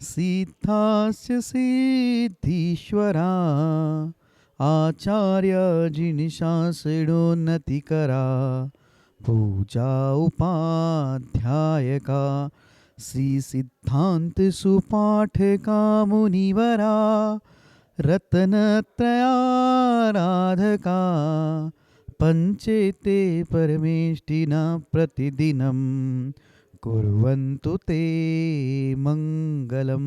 सिद्धास्य सिद्धीश्वरा आचार्य जिनिशासिडोन्नतिकरा पूजा उपाध्यायका श्री सिद्धांत सुपाठका मुनिवरा रत्नत्रयाराधका पंचेते परमेष्टिना प्रतिदिनं कुर्वन्तु ते मंगलम।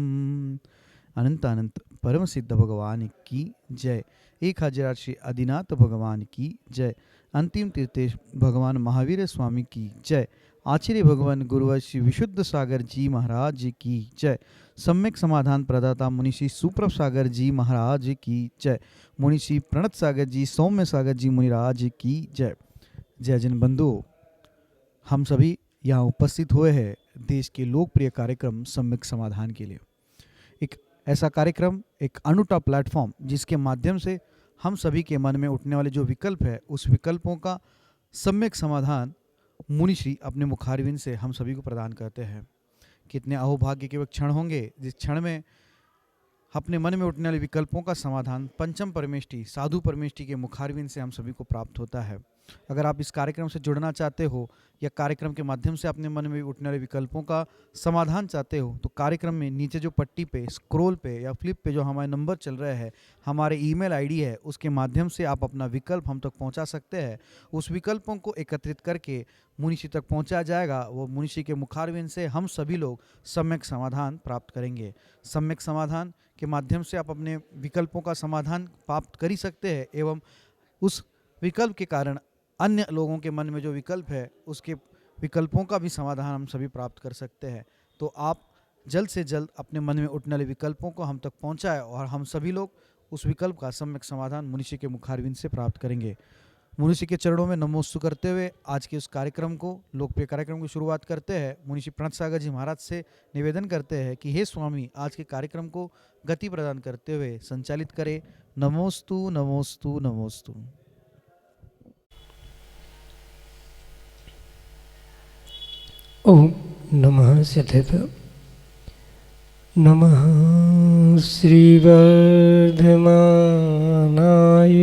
अनंत अनंत परम सिद्ध भगवान की जय। 1000 श्री आदिनाथ भगवान की जय। अंतिम तीर्थेश भगवान महावीर स्वामी की जय। आचार्य भगवान गुरुवर श्री विशुद्ध सागर जी महाराज की जय। सम्यक समाधान प्रदाता मुनिषि सुप्रभ सागर जी महाराज की जय। मुनिषि प्रणत सागर जी सौम्य सागर जी मुनिराज की जय। जय जन बंधुओं, हम सभी यहाँ उपस्थित हुए हैं देश के लोकप्रिय कार्यक्रम सम्यक समाधान के लिए। एक ऐसा कार्यक्रम, एक अनूठा प्लेटफॉर्म जिसके माध्यम से हम सभी के मन में उठने वाले जो विकल्प है उस विकल्पों का सम्यक समाधान मुनिश्री अपने मुखारविंद से हम सभी को प्रदान करते हैं। कितने अहोभाग्य के वह क्षण होंगे जिस क्षण में अपने मन में उठने वाले विकल्पों का समाधान पंचम परमेष्टि साधु परमेष्टि के मुखारविंद से हम सभी को प्राप्त होता है। अगर आप इस कार्यक्रम से जुड़ना चाहते हो या कार्यक्रम के माध्यम से अपने मन में उठने वाले विकल्पों का समाधान चाहते हो तो कार्यक्रम में नीचे जो पट्टी पे स्क्रॉल पे या फ्लिप पे जो हमारे नंबर चल रहे हैं, हमारे ईमेल आईडी है, उसके माध्यम से आप अपना विकल्प हम तक पहुंचा सकते हैं। उस विकल्पों को एकत्रित करके मुनिषी तक पहुंचाया जाएगा। वो मुनिषी के मुखारविंद से हम सभी लोग सम्यक समाधान प्राप्त करेंगे। सम्यक समाधान के माध्यम से आप अपने विकल्पों का समाधान प्राप्त कर ही सकते हैं एवं उस विकल्प के कारण अन्य लोगों के मन में जो विकल्प है उसके विकल्पों का भी समाधान हम सभी प्राप्त कर सकते हैं। तो आप जल्द से जल्द अपने मन में उठने वाले विकल्पों को हम तक पहुंचाएं और हम सभी लोग उस विकल्प का सम्यक समाधान मुनिषी के मुखारविंद से प्राप्त करेंगे। मुनिषी के चरणों में नमोस्तु करते हुए आज के उस कार्यक्रम को, लोकप्रिय कार्यक्रम की शुरुआत करते हैं। मुनिषी प्रणत सागर जी महाराज से निवेदन करते हैं कि हे स्वामी, आज के कार्यक्रम को गति प्रदान करते हुए संचालित करें। नमोस्तु नमोस्तु नमोस्तु। ओम नमः सिद्धेभ्यो। नमः श्रीवर्धमानाय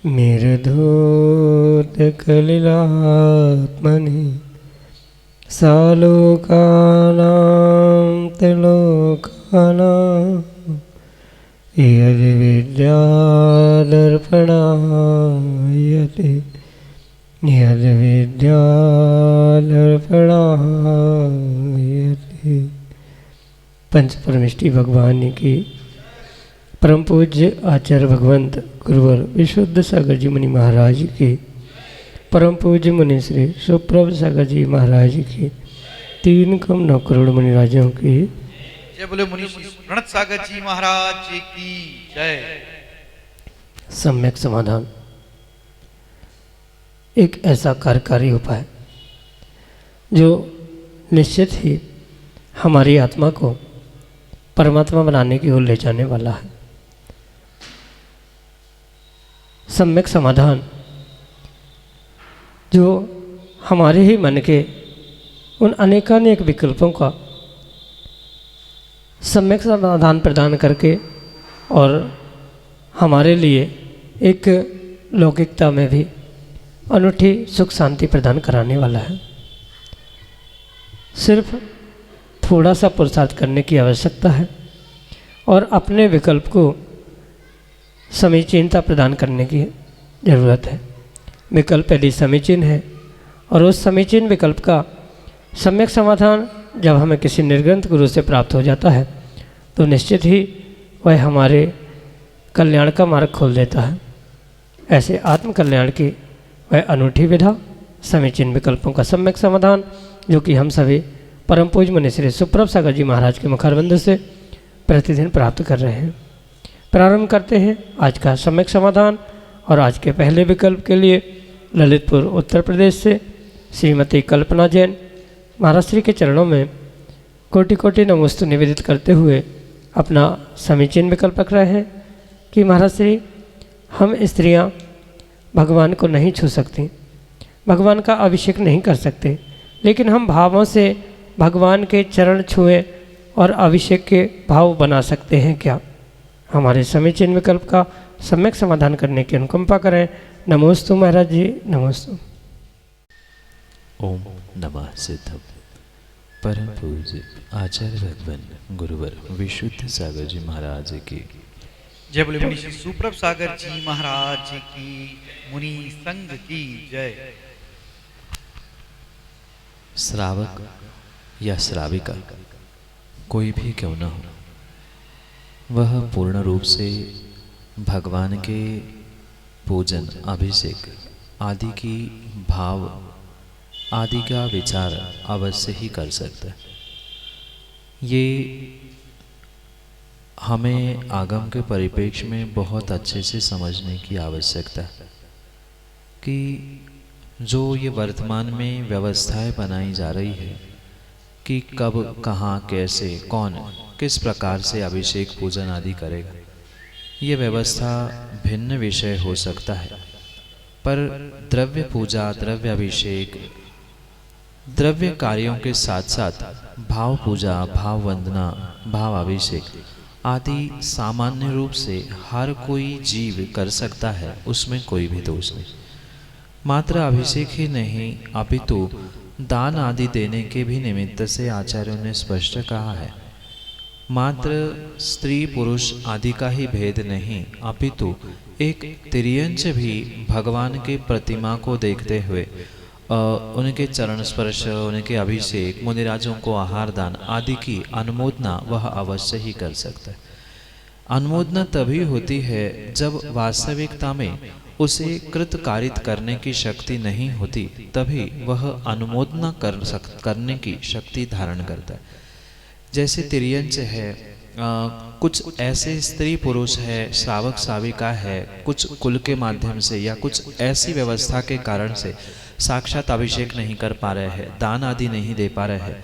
निर्धूतकलिलात्मने सालोकानां त्रिलोकानां यद्विद्यादर्पणायते यद्विद्यादर्पणायते। पंच परमेष्टि भगवान की परम पूज्य आचार्य भगवंत गुरुवर विशुद्ध सागर जी मुनि महाराज की, परम पूज्य मुनि श्री सुप्रभ सागर जी महाराज की, 3 करोड़ मुनि राजों की जय। बोले मुनि प्रणत सागर जी महाराज की जय। सम्यक समाधान एक ऐसा कार्यकारी उपाय जो निश्चित ही हमारी आत्मा को परमात्मा बनाने की ओर ले जाने वाला है। सम्यक समाधान जो हमारे ही मन के उन अनेकानेक विकल्पों का सम्यक समाधान प्रदान करके और हमारे लिए एक लौकिकता में भी अनूठी सुख शांति प्रदान कराने वाला है। सिर्फ थोड़ा सा पुरुषार्थ करने की आवश्यकता है और अपने विकल्प को समीचीनता प्रदान करने की ज़रूरत है। विकल्प यदि समीचीन है और उस समीचीन विकल्प का सम्यक समाधान जब हमें किसी निर्ग्रंथ गुरु से प्राप्त हो जाता है तो निश्चित ही वह हमारे कल्याण का मार्ग खोल देता है। ऐसे आत्म कल्याण की वह अनूठी विधा समीचीन विकल्पों का सम्यक समाधान जो कि हम सभी परम पूज्य मुनि श्री सुप्रभ सागर जी महाराज के मुखारविंद से प्रतिदिन प्राप्त कर रहे हैं। प्रारंभ करते हैं आज का सम्यक समाधान और आज के पहले विकल्प के लिए ललितपुर उत्तर प्रदेश से श्रीमती कल्पना जैन महाराज श्री के चरणों में कोटि कोटि नमोस्तु निवेदित करते हुए अपना समीचीन विकल्प रख रहे हैं कि महाराज श्री, हम स्त्रियां भगवान को नहीं छू सकती, भगवान का अभिषेक नहीं कर सकते, लेकिन हम भावों से भगवान के चरण छुएं और अभिषेक के भाव बना सकते हैं क्या? हमारे समीचीन विकल्प का सम्यक समाधान करने की अनुकंपा करें। नमोस्तु महाराज जी, नमोस्तु। ओम नमः सिद्धम। परम पूज्य आचार्य भगवान गुरुवर विशुद्ध सागर जी महाराज की जय बोले मुनि श्री सुप्रभ सागर जी महाराज की, मुनि संघ की जय। श्रावक या श्राविका कोई भी क्यों न हो, वह पूर्ण रूप से भगवान के पूजन, अभिषेक आदि की भाव आदि का विचार अवश्य ही कर सकता है। ये हमें आगम के परिप्रेक्ष्य में बहुत अच्छे से समझने की आवश्यकता है कि जो ये वर्तमान में व्यवस्थाएं बनाई जा रही है कि कब, कहाँ, कैसे, कौन, किस प्रकार से अभिषेक पूजन आदि करेगा, ये व्यवस्था भिन्न विषय हो सकता है। पर द्रव्य पूजा, द्रव्य अभिषेक, द्रव्य कार्यों के साथ साथ भाव पूजा, भाव वंदना, भाव अभिषेक आदि सामान्य रूप से हर कोई जीव कर सकता है, उसमें कोई भी दोष नहीं। मात्र अभिषेक ही नहीं, अपितु दान आदि देने के भी निमित्त से आचार्यों ने स्पष्ट कहा है। मात्र स्त्री पुरुष आदि का ही भेद नहीं, अपितु एक तिर्यंच भी भगवान के प्रतिमा को देखते हुए उनके चरण स्पर्श, उनके अभिषेक, मुनिराजों को आहार दान आदि की अनुमोदना वह अवश्य ही कर सकता है। अनुमोदना तभी होती है जब वास्तविकता में उसे कृतकारित करने की शक्ति नहीं होती, तभी वह अनुमोदना करने की शक्ति धारण करता है। जैसे तिर्यंच है, कुछ ऐसे स्त्री पुरुष है, श्रावक श्राविका है, कुछ कुल के माध्यम से या कुछ ऐसी व्यवस्था के कारण से साक्षात अभिषेक नहीं कर पा रहे हैं, दान आदि नहीं दे पा रहे हैं,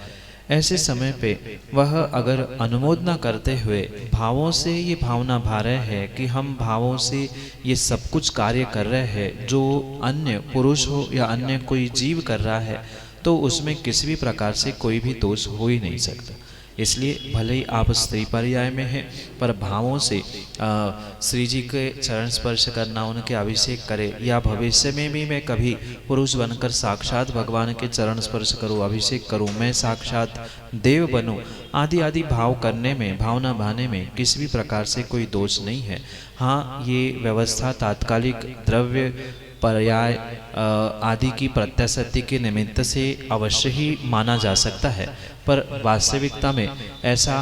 ऐसे समय पे वह अगर अनुमोदना करते हुए भावों से ये भावना भा रहे हैं कि हम भावों से ये सब कुछ कार्य कर रहे हैं जो अन्य पुरुष हो या अन्य कोई जीव कर रहा है, तो उसमें किसी भी प्रकार से कोई भी दोष हो ही नहीं सकता। इसलिए भले ही आप स्त्री पर्याय में हैं, पर भावों से श्री जी के चरण स्पर्श करना, उनके अभिषेक करे, या भविष्य में भी मैं कभी पुरुष बनकर साक्षात भगवान के चरण स्पर्श करूं, अभिषेक करूं, मैं साक्षात देव बनूं, आदि आदि भाव करने में, भावना भाने में किसी भी प्रकार से कोई दोष नहीं है। हाँ, ये व्यवस्था तात्कालिक द्रव्य पर्याय आदि की प्रत्याशक्ति के निमित्त से अवश्य ही माना जा सकता है, पर वास्तविकता में ऐसा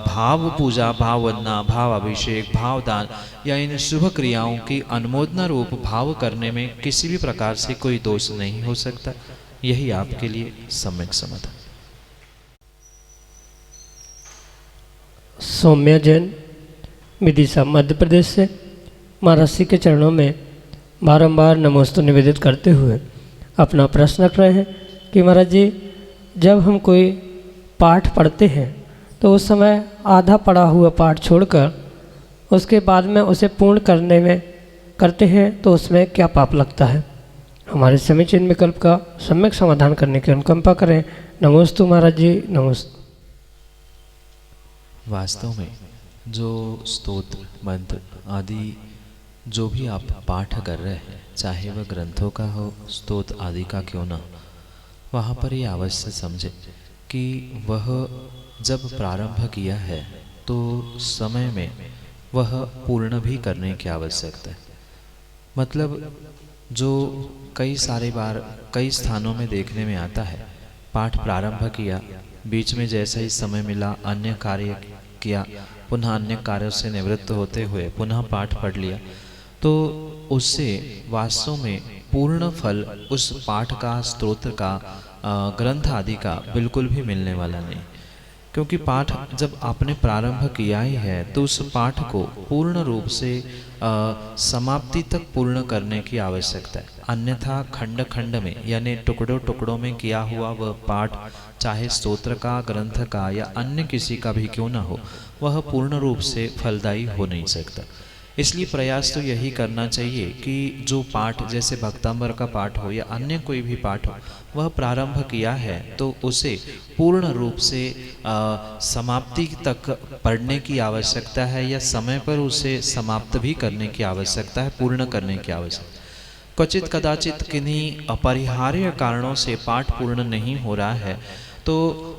भाव पूजा, भाव वंदना, भाव अभिषेक, भाव दान या इन शुभ क्रियाओं की अनुमोदना रूप भाव करने में किसी भी प्रकार से कोई दोष नहीं हो सकता। यही आपके लिए सम्यक समाधान। सौम्या जैन, विदिशा मध्य प्रदेश से, महाराज श्री के चरणों में बारंबार नमोस्तु निवेदित करते हुए अपना प्रश्न रख रहे हैं कि महाराज जी, जब हम कोई पाठ पढ़ते हैं तो उस समय आधा पढ़ा हुआ पाठ छोड़कर उसके बाद में उसे पूर्ण करते हैं तो उसमें क्या पाप लगता है? हमारे समीचीन विकल्प का सम्यक समाधान करने की अनुकंपा करें। नमोस्तु महाराज जी, नमोस्तु। वास्तव में जो स्तोत्र, मंत्र आदि जो भी आप पाठ कर रहे हैं, चाहे वह ग्रंथों का हो, स्तोत्र आदि का क्यों ना, वहाँ पर ये अवश्य समझे कि वह जब प्रारंभ किया है तो समय में वह पूर्ण भी करने की आवश्यकता है। मतलब जो कई सारे बार कई स्थानों में देखने में आता है, पाठ प्रारंभ किया, बीच में जैसा ही समय मिला अन्य कार्य किया, पुनः अन्य कार्यों से निवृत्त होते हुए पुनः पाठ पढ़ लिया, तो उससे वास्तव में पूर्ण फल उस पाठ का, स्तोत्र का, ग्रंथ आदि का बिल्कुल भी मिलने वाला नहीं। क्योंकि पाठ जब आपने प्रारंभ किया ही है तो उस पाठ को पूर्ण रूप से समाप्ति तक पूर्ण करने की आवश्यकता है। अन्यथा खंड खंड में यानी टुकड़ों टुकड़ों में किया हुआ वह पाठ, चाहे स्तोत्र का, ग्रंथ का या अन्य किसी का भी क्यों ना हो, वह पूर्ण रूप से फलदायी हो नहीं सकता। इसलिए प्रयास तो यही करना चाहिए कि जो पाठ जैसे भक्तांबर का पाठ हो या अन्य कोई भी पाठ हो, वह प्रारंभ किया है तो उसे पूर्ण रूप से समाप्ति तक पढ़ने की आवश्यकता है, या समय पर उसे समाप्त भी करने की आवश्यकता है, पूर्ण करने की आवश्यकता। क्वचित कदाचित किन्हीं अपरिहार्य कारणों से पाठ पूर्ण नहीं हो रहा है तो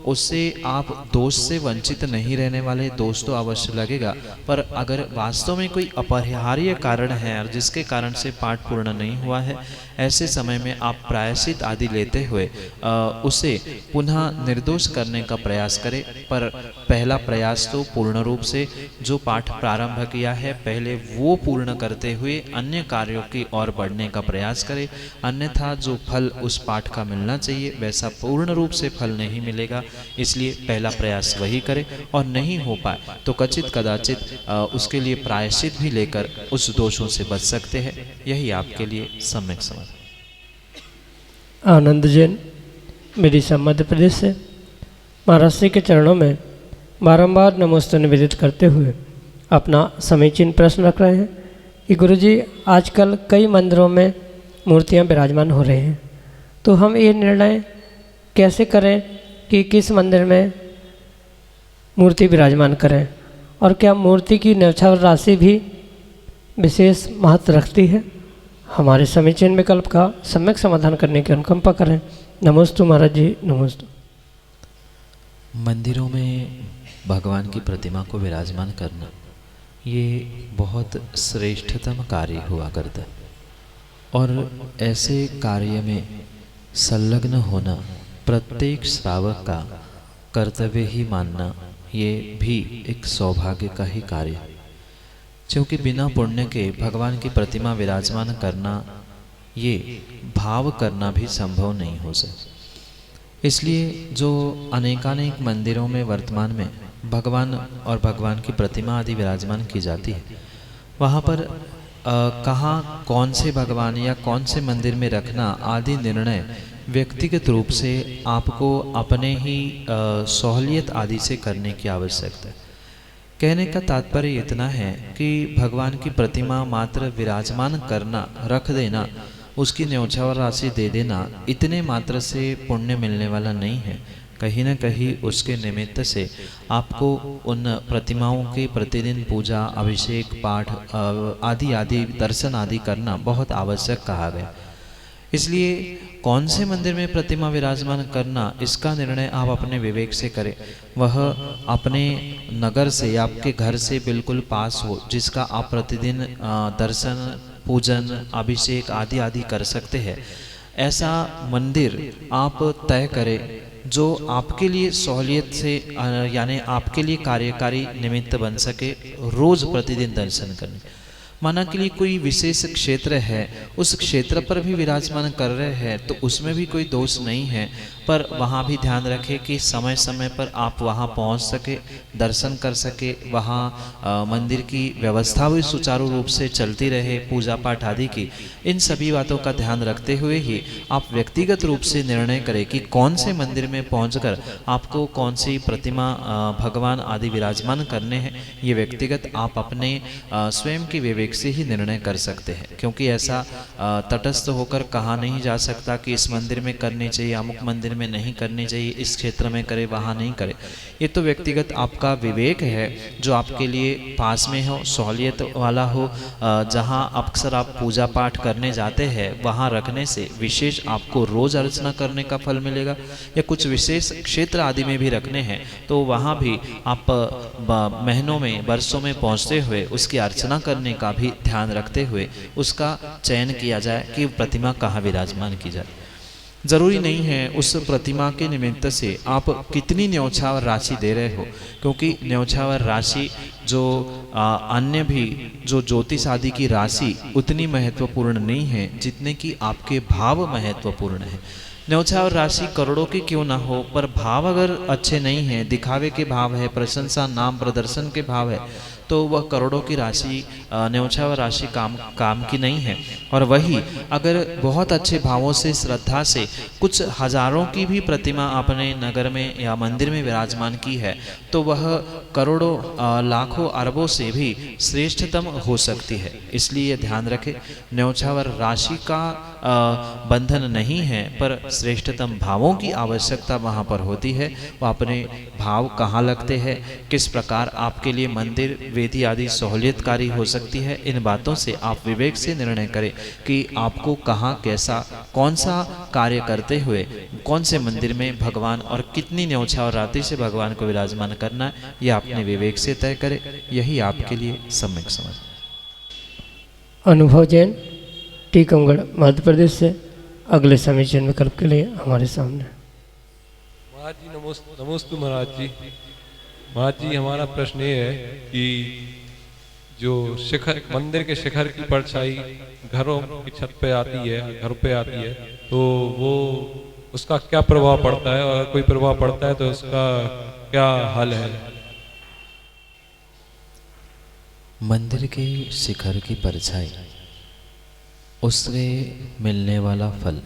उससे आप दोष से वंचित नहीं रहने वाले, दोष तो अवश्य लगेगा, पर अगर वास्तव में कोई अपरिहार्य कारण है और जिसके कारण से पाठ पूर्ण नहीं हुआ है, ऐसे समय में आप प्रायश्चित आदि लेते हुए उसे पुनः निर्दोष करने का प्रयास करें। पर पहला प्रयास तो पूर्ण रूप से जो पाठ प्रारंभ किया है पहले वो पूर्ण करते हुए अन्य कार्यों की ओर बढ़ने का प्रयास करें, अन्यथा जो फल उस पाठ का मिलना चाहिए वैसा पूर्ण रूप से फल नहीं मिलेगा। इसलिए पहला प्रयास वही करें, और नहीं हो पाए तो कचित कदाचित उसके लिए प्रायश्चित भी लेकर उस दोषों से बच सकते हैं। यही आपके लिए सम्यक समाधान। आनंद जैन मेडिसा मध्य प्रदेश से महाराज श्री के चरणों में बारंबार नमोस्तुति निवेदित करते हुए अपना समीचीन प्रश्न रख रहे हैं कि गुरुजी आजकल कई मंदिरों में मूर्तियां विराजमान हो रही हैं, तो हम ये निर्णय कैसे करें कि किस मंदिर में मूर्ति विराजमान करें, और क्या मूर्ति की न्यौछावर राशि भी विशेष महत्व रखती है? हमारे समीचीन विकल्प का सम्यक समाधान करने की अनुकंपा करें। नमोस्तु महाराज जी, नमोस्तु। मंदिरों में भगवान की प्रतिमा को विराजमान करना ये बहुत श्रेष्ठतम कार्य हुआ करता है, और ऐसे कार्य में संलग्न होना प्रत्येक श्रावक का कर्तव्य ही मानना ये भी एक सौभाग्य का ही कार्य है, क्योंकि बिना पुण्य के भगवान की प्रतिमा विराजमान करना, ये भाव करना भी संभव नहीं हो सकता। इसलिए जो अनेकानेक मंदिरों में वर्तमान में भगवान और भगवान की प्रतिमा आदि विराजमान की जाती है, वहाँ पर कहाँ कौन से भगवान या कौन से मंदिर में रखना आदि निर्णय व्यक्तिगत रूप से आपको अपने ही सहूलियत आदि से करने की आवश्यकता है। कहने का तात्पर्य इतना है कि भगवान की प्रतिमा मात्र विराजमान करना, रख देना, उसकी न्यौछावर राशि दे देना, इतने मात्र से पुण्य मिलने वाला नहीं है। कहीं न कहीं उसके निमित्त से आपको उन प्रतिमाओं के प्रतिदिन पूजा, अभिषेक, पाठ आदि आदि दर्शन आदि करना बहुत आवश्यक कहा गया। इसलिए कौन से मंदिर में प्रतिमा विराजमान करना, इसका निर्णय आप अपने विवेक से करें। वह अपने नगर से या आपके घर से बिल्कुल पास हो, जिसका आप प्रतिदिन दर्शन, पूजन, अभिषेक आदि आदि कर सकते हैं। ऐसा मंदिर आप तय करें जो आपके लिए सहूलियत से यानी आपके लिए कार्यकारी निमित्त बन सके रोज प्रतिदिन दर्शन करने। माना के लिए कोई विशेष क्षेत्र है, उस क्षेत्र पर भी विराजमान कर रहे हैं तो उसमें भी कोई दोष नहीं है, पर वहाँ भी ध्यान रखें कि समय समय पर आप वहाँ पहुँच सके, दर्शन कर सके, वहाँ मंदिर की व्यवस्था भी सुचारू रूप से चलती रहे, पूजा पाठ आदि की। इन सभी बातों का ध्यान रखते हुए ही आप व्यक्तिगत रूप से निर्णय करें कि कौन से मंदिर में पहुँचकर आपको कौन सी प्रतिमा भगवान आदि विराजमान करने हैं। ये व्यक्तिगत आप अपने स्वयं के विवेक से ही निर्णय कर सकते हैं, क्योंकि ऐसा तटस्थ होकर कहा नहीं जा सकता कि इस मंदिर में करनी चाहिए, अमुक मंदिर में नहीं करनी चाहिए, इस क्षेत्र में करे, वहाँ नहीं करे। ये तो व्यक्तिगत आपका विवेक है जो आपके लिए पास में हो, सहूलियत वाला हो। जहाँ अक्सर आप पूजा पाठ करने जाते हैं वहाँ रखने से विशेष आपको रोज अर्चना करने का फल मिलेगा, या कुछ विशेष क्षेत्र आदि में भी रखने हैं तो वहाँ भी आप महीनों में, वर्षों में पहुँचते हुए उसकी अर्चना करने का भी ध्यान रखते हुए उसका चयन किया जाए कि प्रतिमा कहाँ विराजमान की जाए। जरूरी नहीं है उस प्रतिमा के निमित्त से आप कितनी न्यौछावर राशि दे रहे हो, क्योंकि न्यौछावर राशि जो अन्य भी जो ज्योतिष आदि की राशि उतनी महत्वपूर्ण नहीं है जितने कि आपके भाव महत्वपूर्ण है। न्यौछावर राशि करोड़ों की क्यों ना हो, पर भाव अगर अच्छे नहीं हैं, दिखावे के भाव है, प्रशंसा, नाम, प्रदर्शन के भाव है, तो वह करोड़ों की राशि न्योछावर राशि काम की नहीं है। और वही अगर बहुत अच्छे भावों से, श्रद्धा से कुछ हजारों की भी प्रतिमा अपने नगर में या मंदिर में विराजमान की है, तो वह करोड़ों लाखों अरबों से भी श्रेष्ठतम हो सकती है। इसलिए ध्यान रखें, न्योछावर राशि का बंधन नहीं है, पर श्रेष्ठतम भावों की आवश्यकता वहाँ पर होती है। वह अपने भाव कहाँ लगते हैं, किस प्रकार आपके लिए मंदिर, वेदी आदि सहूलियतकारी हो सकती है, इन बातों से आप विवेक से निर्णय करें कि आपको कहाँ, कैसा, कौन सा कार्य करते हुए कौन से मंदिर में भगवान और कितनी न्योछावर राशि से भगवान को विराजमान करना है, यह अपने विवेक से तय करें। यही आपके लिए सम्यक समझ। अनुभव जैन, टीकमगढ़, मध्य प्रदेश से अगले समीचीन विकल्प के लिए हमारे सामने। महाराज जी नमोस्तु महाराज जी। महाराज जी, हमारा प्रश्न ये है कि जो शिखर, मंदिर के शिखर की परछाई घरों की छत पे आती है, घर पे आती है, तो वो उसका क्या प्रभाव पड़ता है, और अगर कोई प्रभाव पड़ता है तो उसका क्या हल है? मंदिर के शिखर की परछाई, उससे मिलने वाला फल,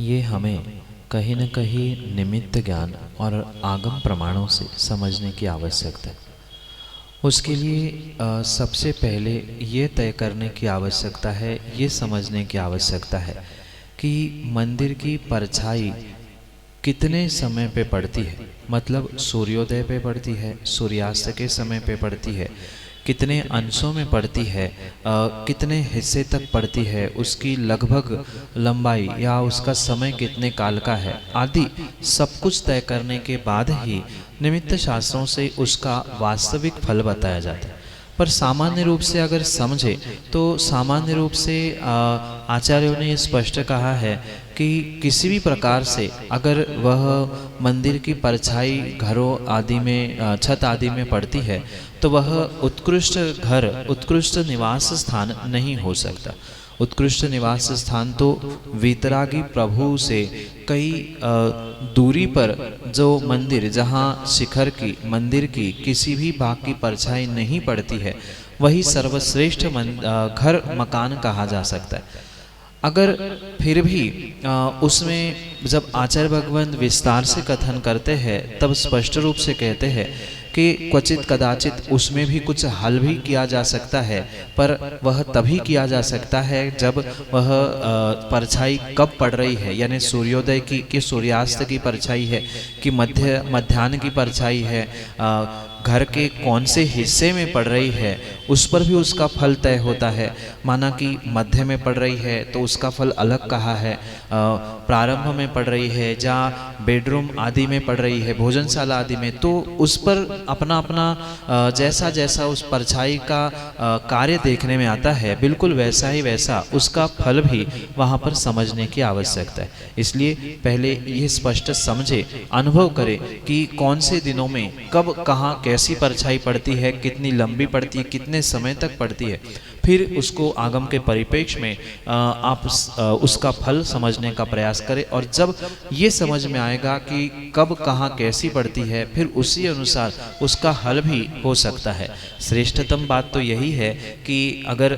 ये हमें कहीं न कहीं निमित्त ज्ञान और आगम प्रमाणों से समझने की आवश्यकता है। उसके लिए सबसे पहले ये तय करने की आवश्यकता है, ये समझने की आवश्यकता है कि मंदिर की परछाई कितने समय पे पड़ती है। मतलब सूर्योदय पे पड़ती है, सूर्यास्त के समय पे पड़ती है, कितने अंशों में पड़ती है, कितने हिस्से तक पड़ती है, उसकी लगभग लंबाई या उसका समय कितने काल का है, आदि सब कुछ तय करने के बाद ही निमित्त शास्त्रों से उसका वास्तविक फल बताया जाता है। पर सामान्य रूप से अगर समझे तो सामान्य रूप से आचार्यों ने स्पष्ट कहा है कि किसी भी प्रकार से अगर वह मंदिर की परछाई घरों आदि में, छत आदि में पड़ती है, तो वह उत्कृष्ट घर, उत्कृष्ट निवास स्थान नहीं हो सकता। उत्कृष्ट निवास स्थान तो वीतरागी प्रभु से कई दूरी पर जो मंदिर, जहाँ शिखर की, मंदिर की किसी भी भाग की परछाई नहीं पड़ती है, वही सर्वश्रेष्ठ घर, मकान कहा जा सकता है। अगर फिर भी उसमें जब आचार्य भगवंत विस्तार से कथन करते हैं, तब स्पष्ट रूप से कहते हैं कि क्वचित कदाचित उसमें भी कुछ हल भी किया जा सकता है, पर वह तभी किया जा सकता है जब वह परछाई कब पड़ रही है, यानी सूर्योदय की कि सूर्यास्त की परछाई है कि मध्याह्न की परछाई है, घर के कौन से हिस्से में पड़ रही है, उस पर भी उसका फल तय होता है। माना कि मध्य में पड़ रही है तो उसका फल अलग कहा है, प्रारंभ में पड़ रही है, जहाँ बेडरूम आदि में पड़ रही है, भोजनशाला आदि में, तो उस पर अपना अपना जैसा जैसा उस परछाई का कार्य देखने में आता है, बिल्कुल वैसा ही वैसा उसका फल भी वहाँ पर समझने की आवश्यकता है। इसलिए पहले ये स्पष्ट समझे, अनुभव करे कि कौन से दिनों में कब, कहाँ, कैसी परछाई पड़ती है, कितनी लंबी पड़ती है, कितने समय तक पड़ती है, फिर उसको आगम के परिप्रेक्ष्य में आप उसका फल समझने का प्रयास करें। और जब ये समझ में आएगा कि कब, कहाँ, कैसी पड़ती है, फिर उसी अनुसार उसका हल भी हो सकता है। श्रेष्ठतम बात तो यही है कि अगर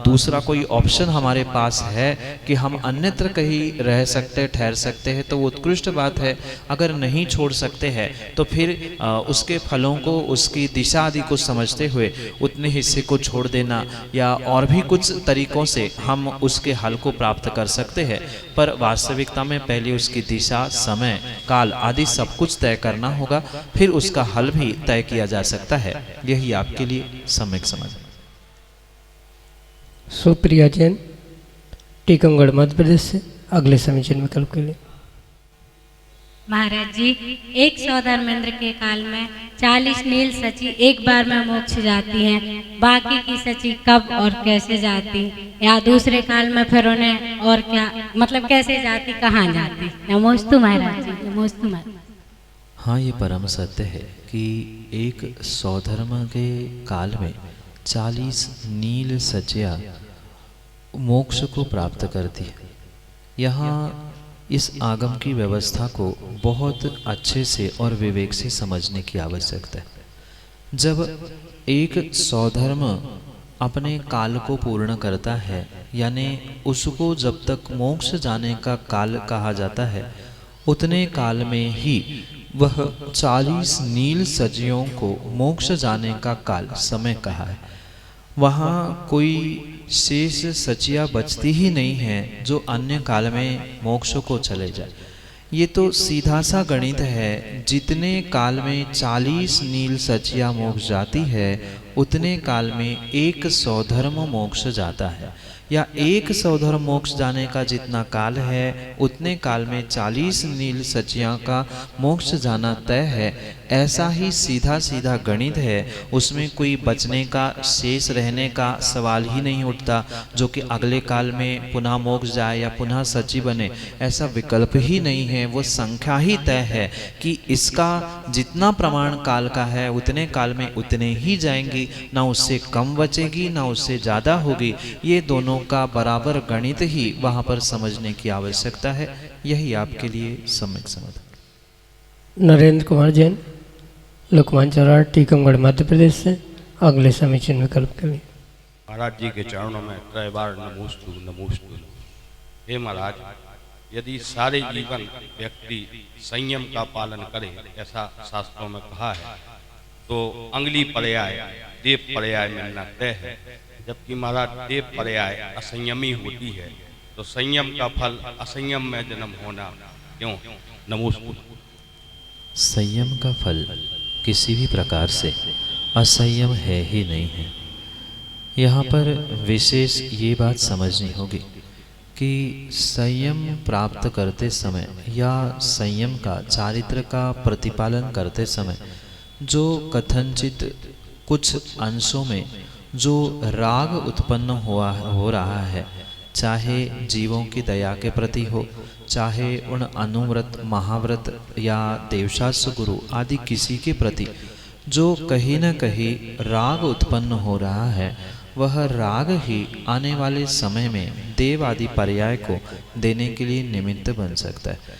दूसरा कोई ऑप्शन हमारे पास है कि हम अन्यत्र कहीं रह सकते, ठहर सकते हैं, तो वो उत्कृष्ट बात है। अगर नहीं छोड़ सकते हैं तो फिर उसके फलों को, उसकी दिशा आदि को समझते हुए उतने हिस्से को छोड़ देना, या और भी कुछ तरीकों से हम उसके हल को प्राप्त कर सकते हैं। पर वास्तविकता में पहले उसकी दिशा, समय, काल आदि सब कुछ तय करना होगा, फिर उसका हल भी तय किया जा सकता है। यही आपके लिए सम्यक समझ। सुप्रिया जैन, टीकमगढ़, मध्य प्रदेश से अगले समीचीन विकल्प के लिए। महाराज जी, एक सौधर्मेंद्र के काल में 40 नील सची एक बार में मोक्ष जाती हैं, बाकी की सची कब और कैसे जाती, या दूसरे काल में फिर उन्हें और क्या, मतलब कैसे जाती, कहाँ जाती? नमोस्तु महाराज जी, नमोस्तु महाराज। हाँ, ये परम सत्य है कि एक सौधर्म के काल में 40 नील सचिया मोक्ष को प्राप्त करती है। यहाँ इस आगम की व्यवस्था को बहुत अच्छे से और विवेक से समझने की आवश्यकता है। जब एक स्वधर्म अपने काल को पूर्ण करता है, यानी उसको जब तक मोक्ष जाने का काल कहा जाता है, उतने काल में ही वह 40 नील सजियों को मोक्ष जाने का काल समय कहा है। वहाँ कोई शेष सचिया बचती ही नहीं है जो अन्य काल में मोक्ष को चले जाए। ये तो सीधा सा गणित है। जितने काल में 40 नील सचिया मोक्ष जाती है, उतने काल में एक स्वधर्म मोक्ष जाता है, या एक स्वधर्म मोक्ष जाने का जितना काल है, उतने काल में 40 नील सचिया का मोक्ष जाना तय है। ऐसा ही सीधा सीधा गणित है। उसमें कोई बचने का, शेष रहने का सवाल ही नहीं उठता, जो कि अगले काल में पुनः मोक्ष जाए या पुनः सची बने, ऐसा विकल्प ही नहीं है। वो संख्या ही तय है कि इसका जितना प्रमाण काल का है, उतने काल में उतने ही जाएंगी, ना उससे कम बचेगी ना उससे ज़्यादा होगी। ये दोनों का बराबर गणित ही वहाँ पर समझने की आवश्यकता है। यही आपके लिए सम्यक समाधान। नरेंद्र कुमार जैन, लोकमान चौराहा, टीकमगढ़, मध्य प्रदेश से अगले समीचीन विकल्प के लिए। महाराज जी के चरणों में त्रय बार नमोस्तु नमोस्तु। हे महाराज, यदि सारे जीवन व्यक्ति संयम का पालन करे, ऐसा शास्त्रों में कहा है, तो अंगुली पर्याय देव पर्याय मिलना तय है। जबकि महाराज देव पर्याय असंयमी होती है, तो संयम का फल असंयम में जन्म होना क्यों? नमोस्तु। संयम का फल किसी भी प्रकार से असंयम है ही नहीं है। यहाँ पर विशेष ये बात समझनी होगी कि संयम प्राप्त करते समय या संयम का, चारित्र का प्रतिपालन करते समय जो कथनचित कुछ अंशों में जो राग उत्पन्न हो रहा है, चाहे जीवों की दया के प्रति हो, चाहे उन अनुव्रत, महाव्रत या देवशास्त्र गुरु आदि किसी के प्रति जो कहीं न कहीं राग उत्पन्न हो रहा है, वह राग ही आने वाले समय में देव आदि पर्याय को देने के लिए निमित्त बन सकता है।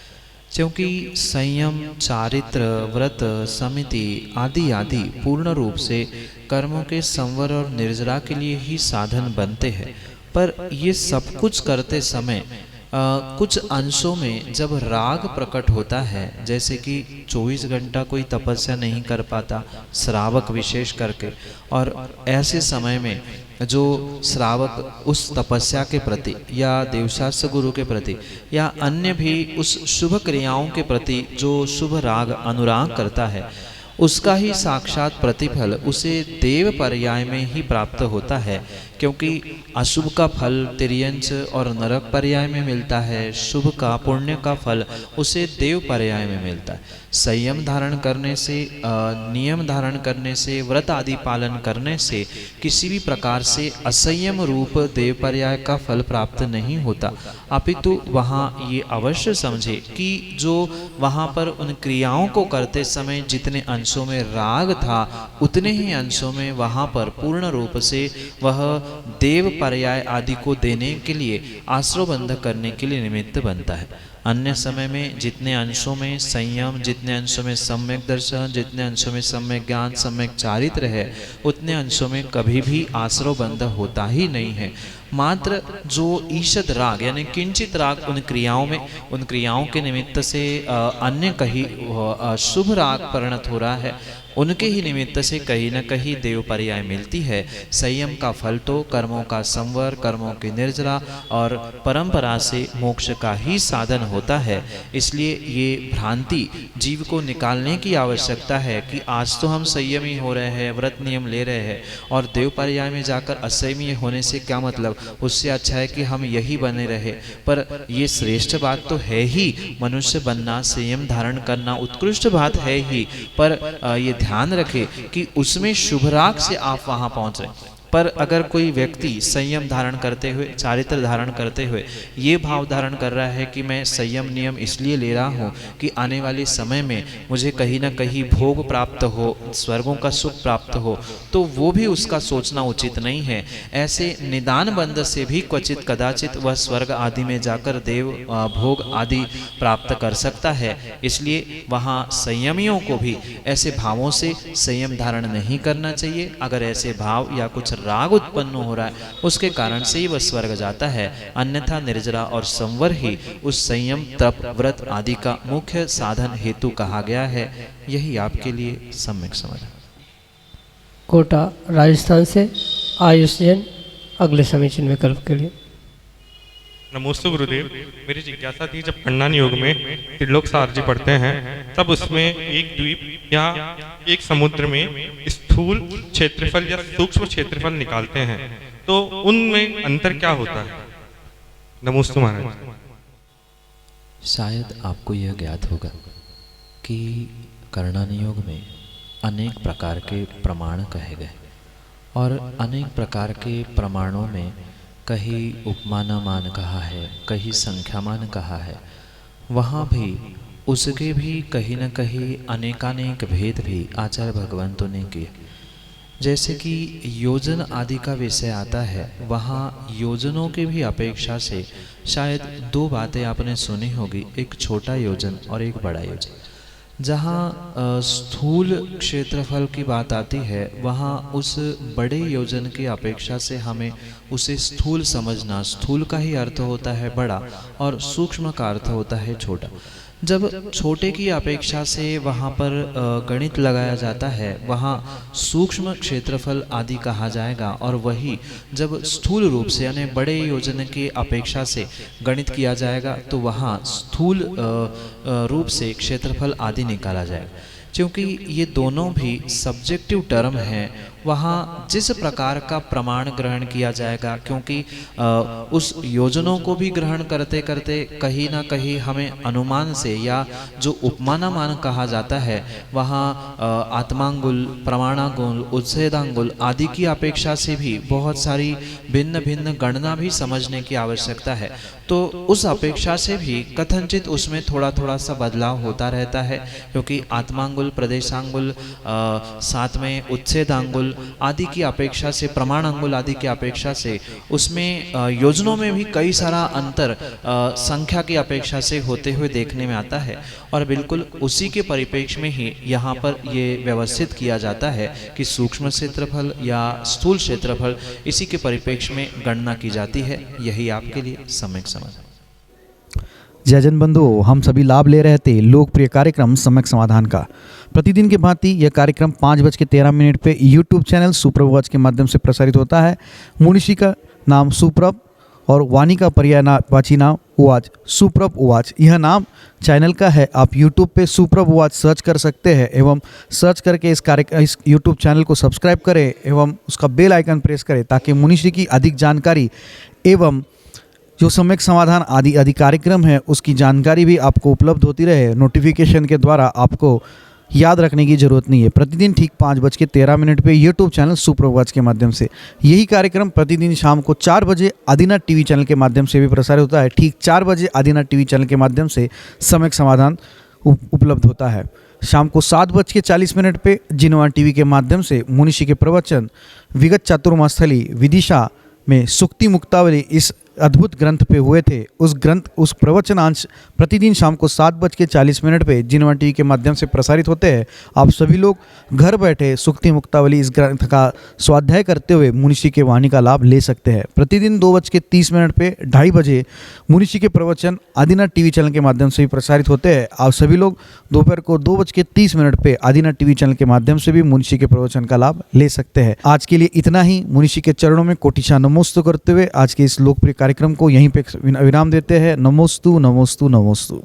क्योंकि संयम, चारित्र, व्रत, समिति आदि आदि पूर्ण रूप से कर्मों के संवर और निर्जरा के लिए ही साधन बनते हैं। पर ये सब कुछ करते समय कुछ अंशों में जब राग प्रकट होता है, जैसे कि 24 घंटा कोई तपस्या नहीं कर पाता, श्रावक विशेष करके, और ऐसे समय में जो श्रावक उस तपस्या के प्रति या देवशास्त्र गुरु के प्रति या अन्य भी उस शुभ क्रियाओं के प्रति जो शुभ राग अनुराग करता है, उसका ही साक्षात प्रतिफल उसे देव पर्याय में ही प्राप्त होता है। क्योंकि अशुभ का फल तिर्यंच और नरक पर्याय में मिलता है, शुभ का, पुण्य का फल उसे देव पर्याय में मिलता है। संयम धारण करने से, नियम धारण करने से, व्रत आदि पालन करने से किसी भी प्रकार से असंयम रूप देव पर्याय का फल प्राप्त नहीं होता। अपितु वहाँ ये अवश्य समझे कि जो वहाँ पर उन क्रियाओं को करते समय जितने अंशों में राग था, उतने ही अंशों में वहाँ पर पूर्ण रूप से वह देव पर्याय आदि को देने के लिए, आश्रयबंध करने के लिए निमित्त बनता है। अन्य समय में जितने अंशों में संयम, जितने अंशों में सम्यक दर्शन, जितने अंशों में सम्यक ज्ञान, सम्यक चारित्र है, उतने अंशों में कभी भी आश्रयबंध होता ही नहीं है। मात्र जो ईषद राग यानी किंचित राग उन क्रियाओं के निमित्त से अन्य कहीं शुभ राग परिणत हो रहा है, उनके ही निमित्त से कहीं न कहीं देव पर्याय मिलती है। संयम का फल तो कर्मों का संवर, कर्मों की निर्जरा और परंपरा से मोक्ष का ही साधन होता है। इसलिए ये भ्रांति जीव को निकालने की आवश्यकता है कि आज तो हम संयमी हो रहे हैं, व्रत नियम ले रहे हैं, और देव पर्याय में जाकर असंयमी होने से क्या मतलब, उससे अच्छा है कि हम यही बने रहे। पर ये श्रेष्ठ बात तो है ही, मनुष्य बनना, संयम धारण करना उत्कृष्ट बात है ही, पर ये ध्यान रखें कि उसमें शुभ राग से आप वहां पहुंच रहे। पर अगर कोई व्यक्ति संयम धारण करते हुए, चारित्र धारण करते हुए ये भाव धारण कर रहा है कि मैं संयम नियम इसलिए ले रहा हूँ कि आने वाले समय में मुझे कहीं ना कहीं भोग प्राप्त हो, स्वर्गों का सुख प्राप्त हो, तो वो भी उसका सोचना उचित नहीं है। ऐसे निदान बंध से भी क्वचित कदाचित वह स्वर्ग आदि में जाकर देव भोग आदि प्राप्त कर सकता है। इसलिए वहाँ संयमियों को भी ऐसे भावों से संयम धारण नहीं करना चाहिए। अगर ऐसे भाव या कुछ राग उत्पन्न हो रहा है उसके कारण से ही वह स्वर्ग जाता है, अन्यथा निर्जरा और संवर ही उस संयम तप व्रत आदि का मुख्य साधन हेतु कहा गया है। यही आपके लिए सम्यक समझ। कोटा राजस्थान से आयुष जैन अगले समीचीन विकल्प के लिए। नमोस्तु गुरुदेव, मेरी जिज्ञासा थी जब खंडन योग में त्रिलोक सारजी पढ़ते हैं तब उसमें एक द्वीप या एक समुद्र में स्थूल क्षेत्रफल या सूक्ष्म क्षेत्रफल निकालते हैं, तो उनमें अंतर क्या होता है? नमोस्तु महाराज। शायद आपको यह ज्ञात होगा कि खंडन योग में अनेक प्रकार के प्रमाण कहे गए और अनेक प्रकार के प्रमाणों में कहीं उपमानमान कहा है, कहीं संख्यामान कहा है। वहाँ भी उसके भी कहीं न कहीं अनेकानेक भेद भी आचार्य भगवंतों ने किए। जैसे कि योजन आदि का विषय आता है, वहाँ योजनों की भी अपेक्षा से शायद दो बातें आपने सुनी होगी, एक छोटा योजन और एक बड़ा योजन। जहाँ स्थूल क्षेत्रफल की बात आती है वहाँ उस बड़े योजन की अपेक्षा से हमें उसे स्थूल समझना, स्थूल का ही अर्थ होता है बड़ा और सूक्ष्म का अर्थ होता है छोटा। जब छोटे की अपेक्षा से वहाँ पर गणित लगाया जाता है वहाँ सूक्ष्म क्षेत्रफल आदि कहा जाएगा, और वही जब स्थूल रूप से यानी बड़े योजन की अपेक्षा से गणित किया जाएगा तो वहाँ स्थूल रूप से क्षेत्रफल आदि निकाला जाएगा। क्योंकि ये दोनों भी सब्जेक्टिव टर्म हैं, वहाँ जिस प्रकार का प्रमाण ग्रहण किया जाएगा, क्योंकि उस योजनों को भी ग्रहण करते करते कहीं ना कहीं हमें अनुमान से या जो उपमानमान कहा जाता है वहाँ आत्मांगुल, प्रमाणांगुल, उच्छेदांगुल आदि की अपेक्षा से भी बहुत सारी भिन्न भिन्न गणना भी समझने की आवश्यकता है। तो उस अपेक्षा से भी कथनचित उसमें थोड़ा थोड़ा सा बदलाव होता रहता है, क्योंकि आत्मांगुल, प्रदेशांगुल, साथ में उच्छेदांगुल आदि की अपेक्षा से, प्रमाणांगुल आदि की अपेक्षा से उसमें योजनों में भी कई सारा अंतर संख्या की अपेक्षा से होते हुए देखने में आता है। और बिल्कुल उसी के परिप्रेक्ष्य में ही यहाँ पर ये व्यवस्थित किया जाता है कि सूक्ष्म क्षेत्रफल या स्थूल क्षेत्रफल इसी के परिप्रेक्ष्य में गणना की जाती है। यही आपके लिए सम्यक समझ। जय जन बंधुओं, हम सभी लाभ ले रहे थे लोकप्रिय कार्यक्रम सम्यक समाधान का। प्रतिदिन के भांति यह कार्यक्रम 5:13 पे यूट्यूब चैनल सुप्रभ वाच के माध्यम से प्रसारित होता है। मुनिषी का नाम सुप्रभ और वाणी का पर्यायवाची नाम उवाच, सुप्रभ उवाच यह नाम चैनल का है। आप यूट्यूब पे सुप्रभ उवाच सर्च कर सकते हैं एवं सर्च करके इस यूट्यूब चैनल को सब्सक्राइब करें एवं उसका बेल आइकन प्रेस करें ताकि मुनिषी की अधिक जानकारी एवं जो सम्यक समाधान आदि कार्यक्रम है उसकी जानकारी भी आपको उपलब्ध होती रहे। नोटिफिकेशन के द्वारा आपको याद रखने की जरूरत नहीं है। प्रतिदिन ठीक 5:13 पे यूट्यूब चैनल सुप्रभ वाच के माध्यम से यही कार्यक्रम प्रतिदिन शाम को 4 बजे आदिनाथ टीवी चैनल के माध्यम से भी प्रसारित होता है। ठीक 4 बजे आदिनाथ टीवी चैनल के माध्यम से सम्यक समाधान उपलब्ध होता है। शाम को 7:40 पे जिनवा टीवी के माध्यम से मुनिषी के प्रवचन विगत चातुर्मास्थली विदिशा में सुक्ति मुक्तावली इस अद्भुत ग्रंथ पे हुए थे। उस प्रवचनांश प्रतिदिन शाम को 7:40 पे जिनवा टीवी के माध्यम से प्रसारित होते हैं। आप सभी लोग घर बैठे सुक्ति मुक्तावली इस ग्रंथ का स्वाध्याय करते हुए मुनिषी के वाणी का लाभ ले सकते हैं। प्रतिदिन 2:30 पे 2:30 बजे मुनिषी के प्रवचन आदिनाथ टीवी चैनल के माध्यम से भी प्रसारित होते हैं। आप सभी लोग दोपहर को 2:30 पे आदिनाथ टीवी चैनल के माध्यम से भी मुनिषी के प्रवचन का लाभ ले सकते हैं। आज के लिए इतना ही। मुनिषी के चरणों में कोटिशा नमोस्तु करते हुए आज के इस लोकप्रिय कार्यक्रम को यहीं पे विराम देते हैं। नमोस्तु नमोस्तु नमोस्तु।